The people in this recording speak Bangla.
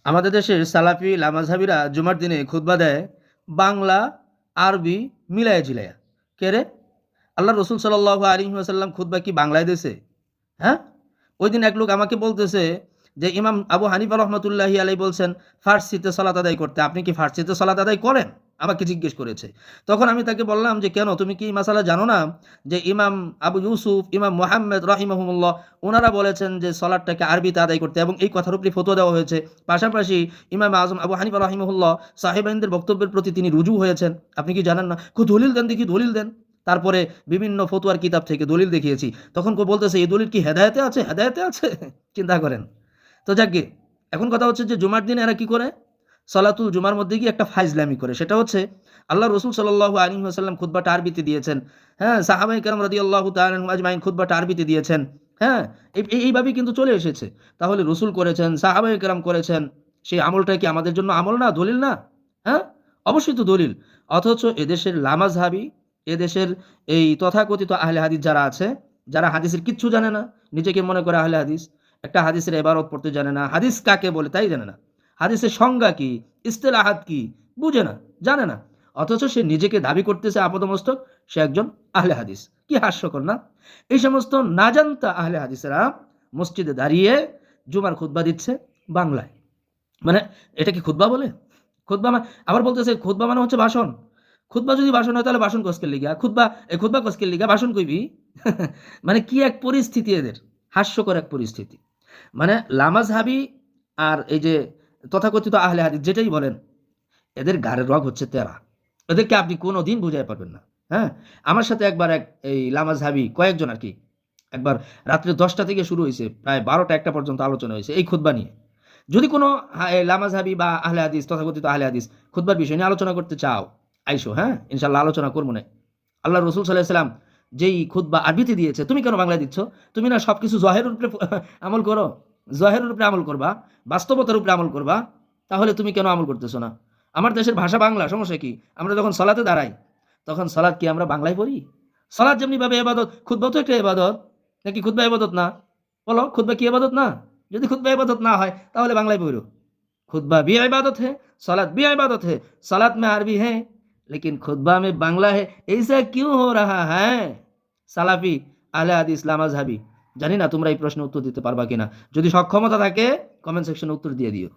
আমাদের দেশের সালাফি লামাঝাবিরা জুমার দিনে খুতবা দেয় বাংলা আরবি মিলায়া ঝিলায়া। কে রে? আল্লাহ রসুল সাল্লাহ আলী আসাল্লাম খুতবা কি বাংলায় দিয়েছে? হ্যাঁ, ওই দিন এক লোক আমাকে বলতেছে যে ইমাম আবু হানিফা রহমতুল্লাহি আলাই বলছেন ফার্সিতে সালাত আদায় করতে, আপনি কি ফার্সিতে সালাত আদায় করেন? আমাকে জিজ্ঞেস করেছে। তখন আমি তাকে বললাম যে কেন, তুমি কি এই মাসালা জানো না যে ইমাম আবু ইউসুফ, ইমাম মোহাম্মদ রাহিমাহুমুল্লাহ ওনারা বলেছেন যে সলাটটাকে আরবিতে আদায় করতে, এবং এই কথার উপরে ফতোয়া দেওয়া হয়েছে। পাশাপাশি ইমাম আজম আবু হানিফা রাহিমাহুল্লাহ সাহেবাইনদের বক্তব্যের প্রতি তিনি রুজু হয়েছেন। আপনি কি জানেন না? দলিল দেন দেখি, দলিল দেন। তারপরে বিভিন্ন ফতুয়ার কিতাব থেকে দলিল দেখিয়েছি। তখন বলতেছে এই দলিল কি হেদায়েতে আছে? হেদায়েতে আছে? চিন্তা করেন। তো যাকগে, এখন কথা হচ্ছে যে জুমার দিনে এরা কি করে? সলাতুল জুমার মধ্যে গিয়ে একটা ফাইজলামি করে। সেটা হচ্ছে আল্লাহ রসুল সাল্লাল্লাহু আলাইহি ওয়াসাল্লাম খুতবাটা আরবিতে দিয়েছেন। হ্যাঁ, সাহাবায়ে কেরাম রাদিয়াল্লাহু তাআলা আনহুম আজমাইন খুতবাটা আরবিতে দিয়েছেন। হ্যাঁ, এইভাবেই কিন্তু চলে এসেছে। তাহলে রসুল করেছেন, সাহাবায়ে কেরাম করেছেন, সেই আমলটা কি আমাদের জন্য আমল না, দলিল না? হ্যাঁ, অবশ্যই তো দলিল। অথচ এদেশের লামাযহাবী, এদেশের এই তথাকথিত আহলে হাদিস যারা আছে, যারা হাদিসের কিচ্ছু জানে না, নিজেকে মনে করে আহলে হাদিস, একটা হাদিসের ইবারত পড়তে জানে না, হাদিস কাকে বলে তাই জানে না, হাদিসের সংজ্ঞা কি, ইস্তেলাহাত কি বুঝে না, জানে না। অথচ সে নিজেকে দাবি করতেছে আপাদমস্তক সে একজন আহলে হাদিস। কি হাস্যকর না? এই সমস্ত না জানতা আহলে হাদিসেরা মসজিদে দাঁড়িয়ে জুমার খুতবা দিচ্ছে বাংলায়। মানে এটা কি খুতবা বলে? খুতবা আবার বলতেছে খুতবা মানে হচ্ছে ভাষণ। খুতবা যদি ভাষণ হয় তাহলে ভাষণ কসকের লিগা খুতবা, খুতবা কসকের লিগা ভাষণ কইবি। মানে কি এক পরিস্থিতি এদের, হাস্যকর এক পরিস্থিতি। মানে লামাজহাবি আর এই যে তথাকথিত আহলে হাদিস যেটাই বলেন, এদের গাড়ের রগ হচ্ছে তেরা। এদেরকে আপনি কোনো দিন বুঝাই পারবেন না। হ্যাঁ, আমার সাথে একবার এক এই লামাজহাবি কয়েকজন আর কি, একবার রাত্রে 10টা থেকে শুরু হয়েছে, প্রায় 12টা 1টা পর্যন্ত আলোচনা হয়েছে এই খুতবা নিয়ে। যদি কোনো লামাজহাবি বা আহলে হাদিস, তথাকথিত আহলে হাদিস খুতবার বিষয় নিয়ে আলোচনা করতে চাও, আইসো, হ্যাঁ, ইনশাল্লাহ আলোচনা করবো না। আল্লাহ রসুল সাল্লাহ সাল্লাম যেই খুতবা আরবিতে দিয়েছে, তুমি কেন বাংলায় দিচ্ছ? তুমি না সবকিছু জহেরের উপরে আমল করো, জহেরের উপরে আমল করবা, বাস্তবতার উপরে আমল করবা, তাহলে তুমি কেন আমল করতেছো না? আমার দেশের ভাষা বাংলা, সমস্যা কি? আমরা যখন সলাতে দাঁড়াই তখন সলাৎ কি আমরা বাংলায় পড়ি? সলাৎ যেমনি ভাবে ইবাদত, খুতবা তো একটা ইবাদত, নাকি খুতবা ইবাদত না? বলো, খুতবা কি ইবাদত না? যদি খুতবা इबादत ना है তাহলে বাংলায় পড়ো। खुतबा भी इबादत है, सलात भी इबादत है। सलात में अरबी है लेकिन खुतबा में बांग्ला है। ऐसा क्यों हो रहा है? সালাফি, আহলে হাদিস, লামাযহাবী, জানি না তোমরা এই প্রশ্নের উত্তর দিতে পারবা কিনা। যদি সক্ষমতা থাকে কমেন্ট সেকশনে উত্তর দিয়ে দিও।